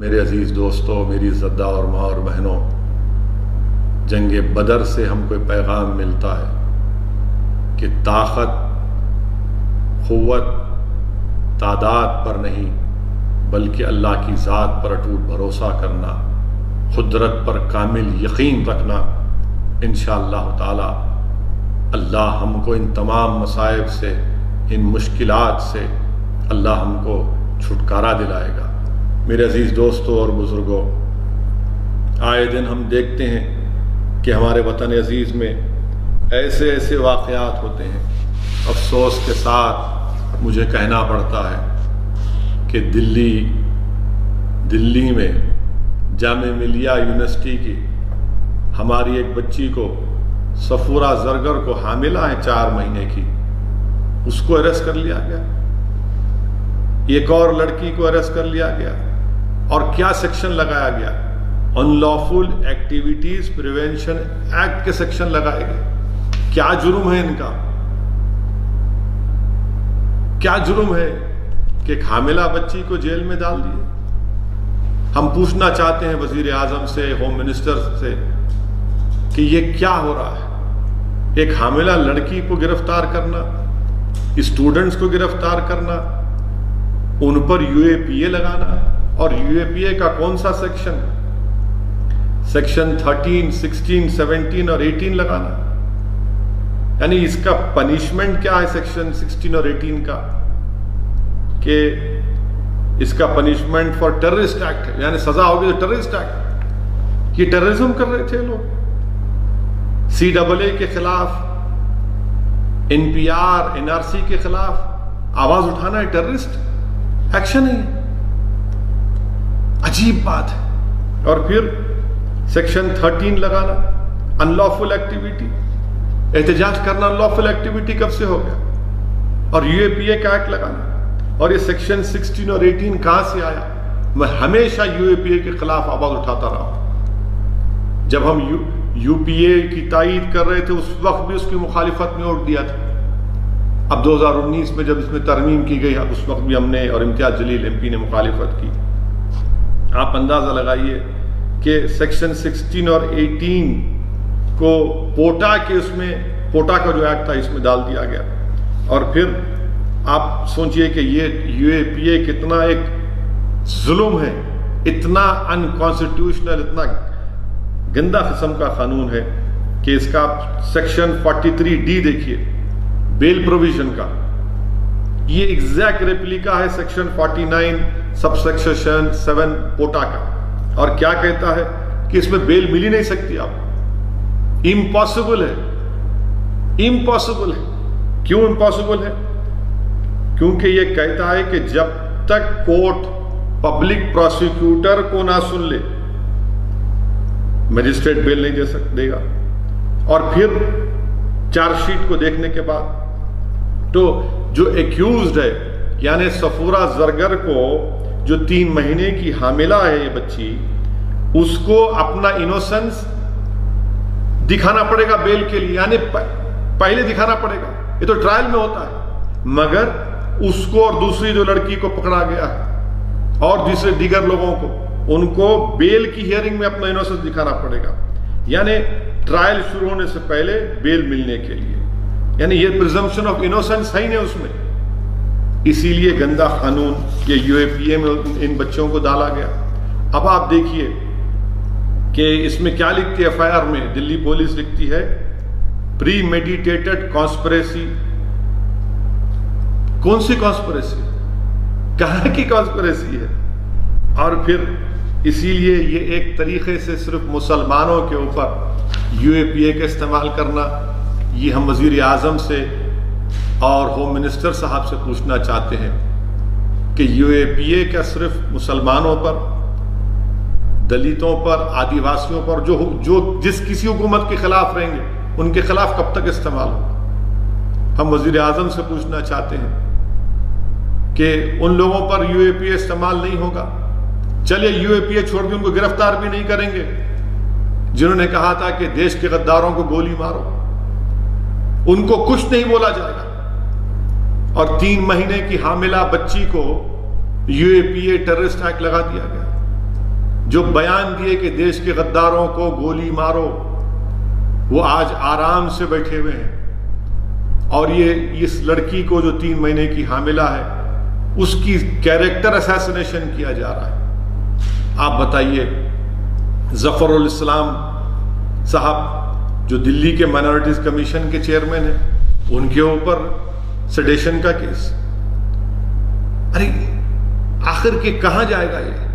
میرے عزیز دوستوں، میری عزتدار اور ماں اور بہنوں، جنگ بدر سے ہم کو پیغام ملتا ہے کہ طاقت، قوت، تعداد پر نہیں بلکہ اللہ کی ذات پر اٹوٹ بھروسہ کرنا، قدرت پر کامل یقین رکھنا، انشاءاللہ تعالی اللہ ہم کو ان تمام مصائب سے، ان مشکلات سے اللہ ہم کو چھٹکارا دلائے گا۔ میرے عزیز دوستوں اور بزرگوں، آئے دن ہم دیکھتے ہیں کہ ہمارے وطن عزیز میں ایسے واقعات ہوتے ہیں۔ افسوس کے ساتھ مجھے کہنا پڑتا ہے کہ دلی میں جامعہ ملیہ یونیورسٹی کی ہماری ایک بچی کو، صفورہ زرگر کو، حاملہ ہے 4 مہینے کی، اس کو اریسٹ کر لیا گیا۔ ایک اور لڑکی کو اریسٹ کر لیا گیا، اور کیا سیکشن لگایا گیا؟ ان لافل ایکٹیویٹیز پریونشن ایکٹ کے سیکشن لگائے گئے۔ کیا جرم ہے ان کا؟ کیا جرم ہے کہ ایک حاملہ بچی کو جیل میں ڈال دیے؟ ہم پوچھنا چاہتے ہیں وزیر اعظم سے، ہوم منسٹر سے، کہ یہ کیا ہو رہا ہے؟ ایک حاملہ لڑکی کو گرفتار کرنا، اسٹوڈنٹس کو گرفتار کرنا، ان پر UAPA لگانا، اور UAPA کا کون سا سیکشن؟ سیکشن 13، 16، 17 اور 18 لگانا۔ یعنی اس کا پنشمنٹ کیا ہے سیکشن 16 اور 18 کا؟ کہ اس کا پنشمنٹ فار ٹیررسٹ ایکٹ ہے، یعنی سزا ہوگی ٹیررسٹ ایکٹ۔ یہ ٹیررزم کر رہے تھے لوگ۔ CAA کے خلاف، NPR، NRC کے خلاف آواز اٹھانا ہے ٹیررسٹ ایکشن ہے۔ عجیب بات ہے۔ اور پھر سیکشن 13 لگانا، ان لافل ایکٹیویٹی، احتجاج کرنا ان لافل ایکٹیویٹی کب سے ہو گیا؟ اور UAPA کا ایکٹ لگانا، اور یہ سیکشن 16 اور 18 کہاں سے آیا؟ میں ہمیشہ UAPA کے خلاف آواز اٹھاتا رہا ہوں۔ جب ہم UPA کی تائید کر رہے تھے اس وقت بھی اس کی مخالفت میں ووٹ دیا تھا۔ اب 2019 میں جب اس میں ترمیم کی گئی، اب اس وقت بھی ہم نے اور امتیاز جلیل MP نے مخالفت کی۔ آپ اندازہ لگائیے کہ سیکشن 16 اور 18 کو پوٹا کا جو ایکٹ تھا اس میں ڈال دیا گیا۔ اور پھر آپ سوچئے کہ یہ UAPA کتنا ایک ظلم ہے، اتنا انکانسٹیٹیوشنل، اتنا گندہ قسم کا قانون ہے کہ اس کا سیکشن 43D دیکھیے، بیل پروویژن کا، یہ ایگزیکٹ ریپلیکا ہے سیکشن 49 سب سیکشن 7 پوٹا کا۔ اور کیا کہتا ہے کہ اس میں بیل مل ہی نہیں سکتی آپ، امپاسبل ہے، امپاسبل ہے۔ کیوں امپاسبل ہے؟ کیونکہ یہ کہتا ہے کہ جب تک کورٹ پبلک پروسیکیوٹر کو نہ سن لے، مجسٹریٹ بیل نہیں دے گا۔ اور پھر چارج شیٹ کو دیکھنے کے بعد تو جو ایکیوزڈ ہے، یعنی صفورہ زرگر کو، جو 3 مہینے کی حاملہ ہے یہ بچی، اس کو اپنا انوسنس دکھانا پڑے گا بیل کے لیے، یعنی پہلے دکھانا پڑے گا۔ یہ تو ٹرائل میں ہوتا ہے، مگر اس کو اور دوسری جو لڑکی کو پکڑا گیا ہے اور دیگر لوگوں کو، ان کو بیل کی ہیئرنگ میں اپنا انوسنس دکھانا پڑے گا، یعنی ٹرائل شروع ہونے سے پہلے بیل ملنے کے لیے۔ یعنی یہ پریزمپشن آف انوسنس ہے ہی نہیں اس میں، اسی لیے گندا قانون یہ UAPA میں ان بچوں کو ڈالا گیا۔ اب آپ دیکھیے کہ اس میں کیا لکھتی ہے FIR میں، دلی پولیس لکھتی ہے پری میڈیٹیٹڈ کانسپریسی۔ کون سی کانسپریسی؟ کہاں کی کانسپریسی ہے؟ اور پھر اسی لیے یہ ایک طریقے سے صرف مسلمانوں کے اوپر UAPA کا استعمال کرنا، یہ ہم وزیر اعظم سے اور ہوم منسٹر صاحب سے پوچھنا چاہتے ہیں کہ UAPA کا صرف مسلمانوں پر، دلتوں پر، آدیواسیوں پر، جو جس کسی حکومت کے خلاف رہیں گے ان کے خلاف کب تک استعمال ہوگا؟ ہم وزیر اعظم سے پوچھنا چاہتے ہیں کہ ان لوگوں پر UAPA استعمال نہیں ہوگا۔ چلیے UAPA چھوڑ کے ان کو گرفتار بھی نہیں کریں گے جنہوں نے کہا تھا کہ دیش کے غداروں کو گولی مارو، ان کو کچھ نہیں بولا جائے گا۔ اور 3 مہینے کی حاملہ بچی کو UAPA ٹیررسٹ ایکٹ لگا دیا گیا۔ جو بیان دیے کہ دیش کے غداروں کو گولی مارو، وہ آج آرام سے بیٹھے ہوئے ہیں، اور یہ اس لڑکی کو جو 3 مہینے کی حاملہ ہے اس کی کیریکٹر اسیسنیشن کیا جا رہا ہے۔ آپ بتائیے، ظفر الاسلام صاحب جو دلی کے مائنورٹیز کمیشن کے چیئرمین ہیں، ان کے اوپر سیڈیشن کا کیس۔ ارے آخر کے کہاں جائے گا یہ؟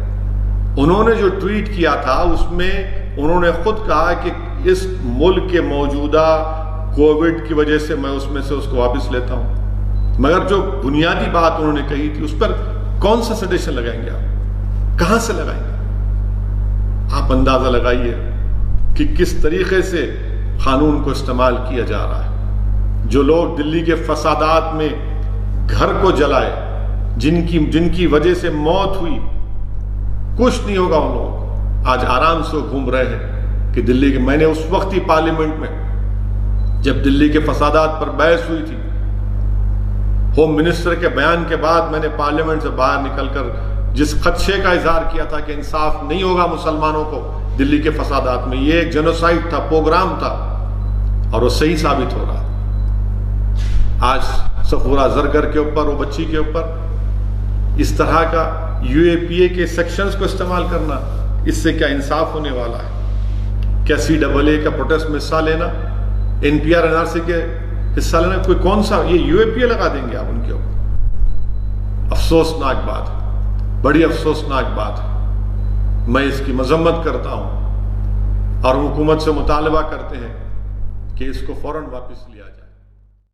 انہوں نے جو ٹویٹ کیا تھا اس میں انہوں نے خود کہا کہ اس ملک کے موجودہ کووڈ کی وجہ سے میں اس کو واپس لیتا ہوں، مگر جو بنیادی بات انہوں نے کہی تھی اس پر کون سا سیڈیشن لگائیں گے آپ؟ کہاں سے لگائیں گے؟ آپ اندازہ لگائیے کہ کس طریقے سے قانون کو استعمال کیا جا رہا ہے۔ جو لوگ دلی کے فسادات میں گھر کو جلائے، جن کی وجہ سے موت ہوئی، کچھ نہیں ہوگا ان لوگوں کو، آج آرام سے گھوم رہے ہیں کہ دلی کے۔ میں نے اس وقت ہی پارلیمنٹ میں جب دلی کے فسادات پر بحث ہوئی تھی، ہوم منسٹر کے بیان کے بعد میں نے پارلیمنٹ سے باہر نکل کر جس خدشے کا اظہار کیا تھا کہ انصاف نہیں ہوگا مسلمانوں کو دلی کے فسادات میں، یہ ایک جنوسائیڈ تھا، پروگرام تھا، اور وہ صحیح ثابت ہو رہا۔ آج صفورہ زرگر کے اوپر، وہ بچی کے اوپر اس طرح کا UAPA کے سیکشنز کو استعمال کرنا، اس سے کیا انصاف ہونے والا ہے؟ کیا CAA کا پروٹیسٹ میں حصہ لینا، NPR NRC کے حصہ لینا، کوئی کون سا یہ UAPA لگا دیں گے آپ ان کے اوپر؟ افسوسناک بات ہے، بڑی افسوسناک بات ہے۔ میں اس کی مذمت کرتا ہوں اور حکومت سے مطالبہ کرتے ہیں کہ اس کو فوراً واپس لیا جائے۔